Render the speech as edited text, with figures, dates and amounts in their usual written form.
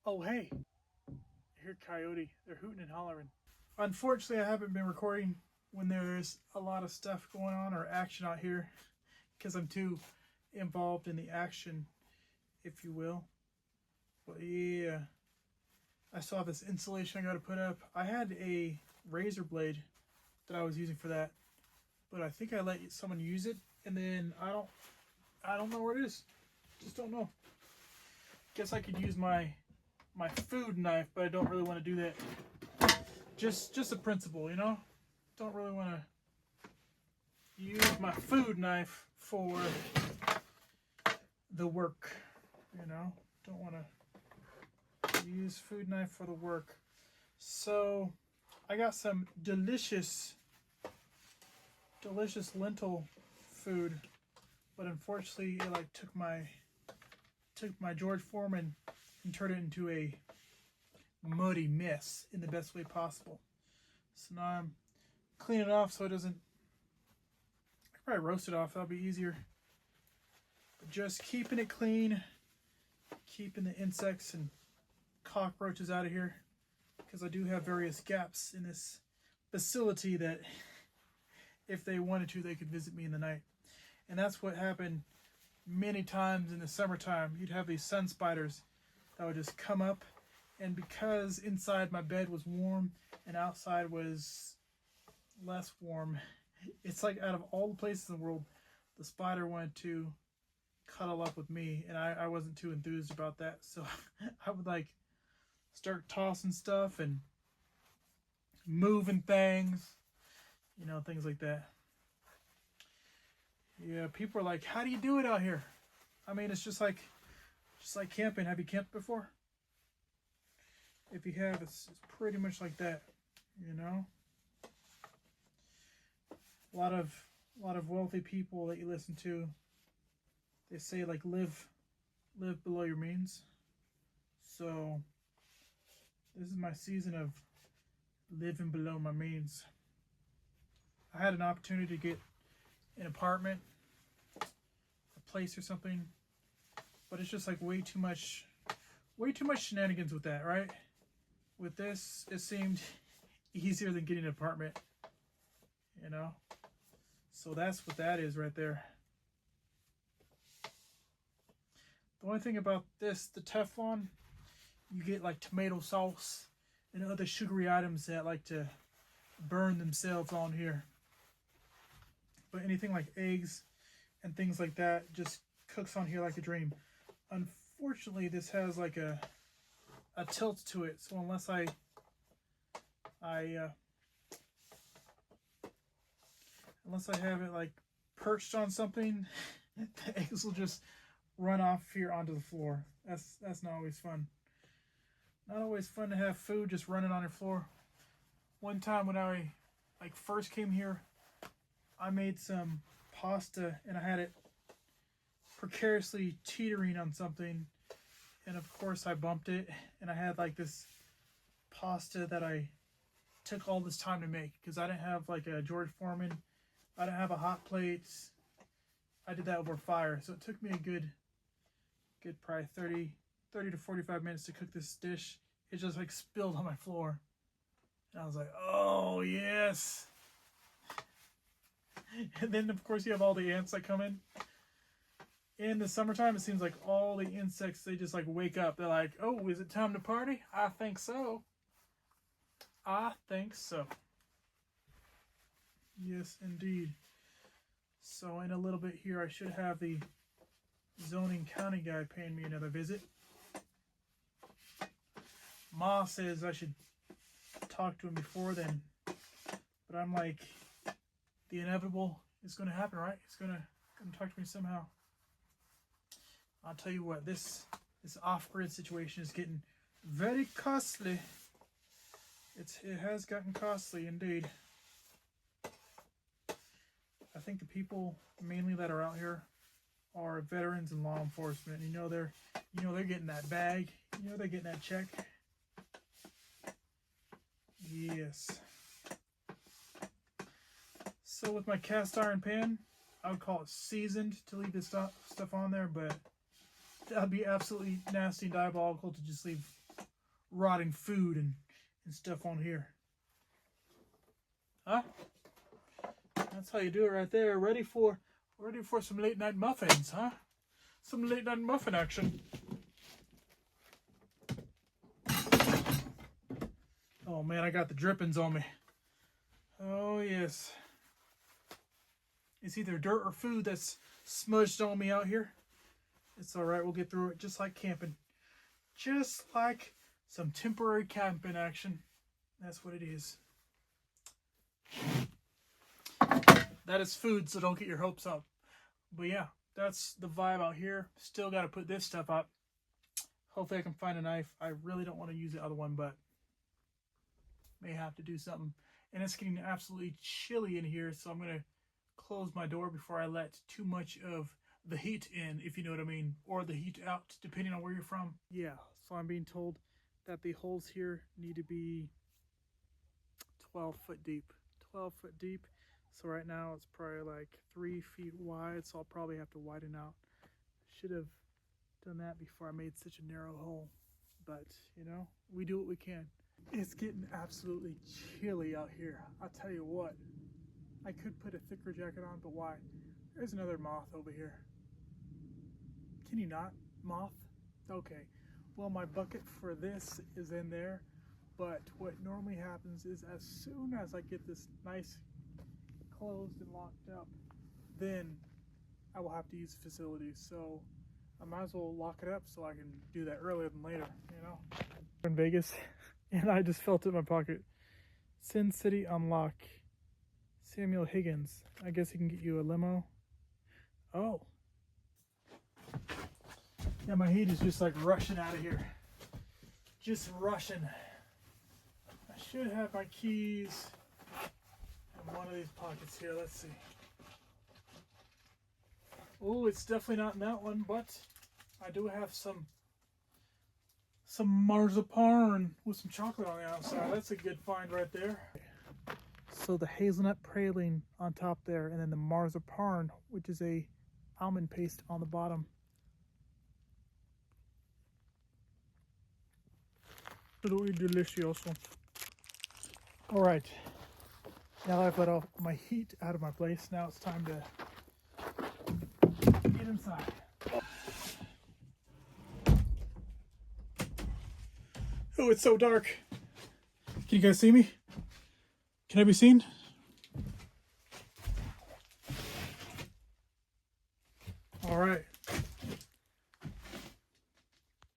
Oh, hey, I hear coyote. They're hooting and hollering. Unfortunately, I haven't been recording when there's a lot of stuff going on or action out here because I'm too involved in the action, if you will. But yeah, I still have this insulation I got to put up. I had a razor blade that I was using for that, but I think I let someone use it, and then I don't know where it is. Just don't know. Guess I could use my food knife, but I don't really want to do that. Just a principle, you know. Don't really want to use my food knife for the work, you know. Don't want to use food knife for the work. So I got some delicious lentil food, but unfortunately it like took my George Foreman and turned it into a muddy mess in the best way possible. So now I'm cleaning it off so it doesn't. I could probably roast it off. That'll be easier. But just keeping it clean, keeping the insects and cockroaches out of here, because I do have various gaps in this facility that, if they wanted to, they could visit me in the night. And that's what happened many times in the summertime. You'd have these sun spiders that would just come up, and because inside my bed was warm and outside was less warm, it's like out of all the places in the world, the spider wanted to cuddle up with me, and I wasn't too enthused about that. So I would like start tossing stuff and moving things, you know, things like that. Yeah, people are like, how do you do it out here? I mean, it's just like camping. Have you camped before? If you have, it's pretty much like that, you know. A lot of wealthy people that you listen to, they say like live below your means. So this is my season of living below my means. I had an opportunity to get an apartment, a place or something, but it's just like way too much shenanigans with that, right? With this, it seemed easier than getting an apartment, you know? So that's what that is right there. The only thing about this, the Teflon, you get like tomato sauce and other sugary items that like to burn themselves on here. But anything like eggs and things like that just cooks on here like a dream. Unfortunately, this has like a tilt to it, so unless I have it like perched on something, the eggs will just run off here onto the floor. That's not always fun. Not always fun to have food just running on your floor. One time when I like first came here, I made some pasta and I had it precariously teetering on something, and of course I bumped it, and I had like this pasta that I took all this time to make because I didn't have like a George Foreman. I didn't have a hot plate. I did that over fire, so it took me a good probably 30 to 45 minutes to cook this dish. It just like spilled on my floor, and I was like, oh yes. And then of course you have all the ants that come in. In the summertime, it seems like all the insects, they just like wake up. They're like, oh, is it time to party? I think so. I think so. Yes, indeed. So in a little bit here, I should have the zoning county guy paying me another visit. Ma says I should talk to him before then, but I'm like, the inevitable is going to happen, right? He's going to talk to me somehow. I'll tell you what, this off-grid situation is getting very costly. It has gotten costly indeed. I think the people mainly that are out here are veterans and law enforcement. You know they're getting that bag. You know they're getting that check. Yes. So with my cast iron pan, I would call it seasoned to leave this stuff on there, but that'd be absolutely nasty and diabolical to just leave rotting food and stuff on here. Huh? That's how you do it right there. Ready for some late night muffins, huh? Some late night muffin action. Oh man, I got the drippings on me. Oh yes. It's either dirt or food that's smudged on me out here. It's alright, we'll get through it just like camping. Just like some temporary camping action. That's what it is. That is food, so don't get your hopes up. But yeah, that's the vibe out here. Still got to put this stuff up. Hopefully I can find a knife. I really don't want to use the other one, but may have to do something. And it's getting absolutely chilly in here, so I'm going to close my door before I let too much of the heat in, if you know what I mean, or the heat out, depending on where you're from. Yeah, so I'm being told that the holes here need to be 12 foot deep. 12 foot deep. So right now it's probably like 3 feet wide, so I'll probably have to widen out. Should have done that before I made such a narrow hole. But, you know, we do what we can. It's getting absolutely chilly out here. I'll tell you what. I could put a thicker jacket on, but why? There's another moth over here. Can you not? Moth? Okay. Well, my bucket for this is in there. But what normally happens is as soon as I get this nice closed and locked up, then I will have to use the facility. So I might as well lock it up so I can do that earlier than later, you know? In Vegas, and I just felt it in my pocket. Sin City Unlock. Samuel Higgins. I guess he can get you a limo. Oh. Yeah, my heat is just like rushing out of here. Just rushing. I should have my keys in one of these pockets here. Let's see. Oh, it's definitely not in that one, but I do have some marzipan with some chocolate on the outside. That's a good find right there. So the hazelnut praline on top there, and then the marzipan, which is a almond paste on the bottom. Absolutely delicioso. All right, now that I've let all my heat out of my place, now it's time to get inside. Oh, it's so dark. Can you guys see me? Can I be seen?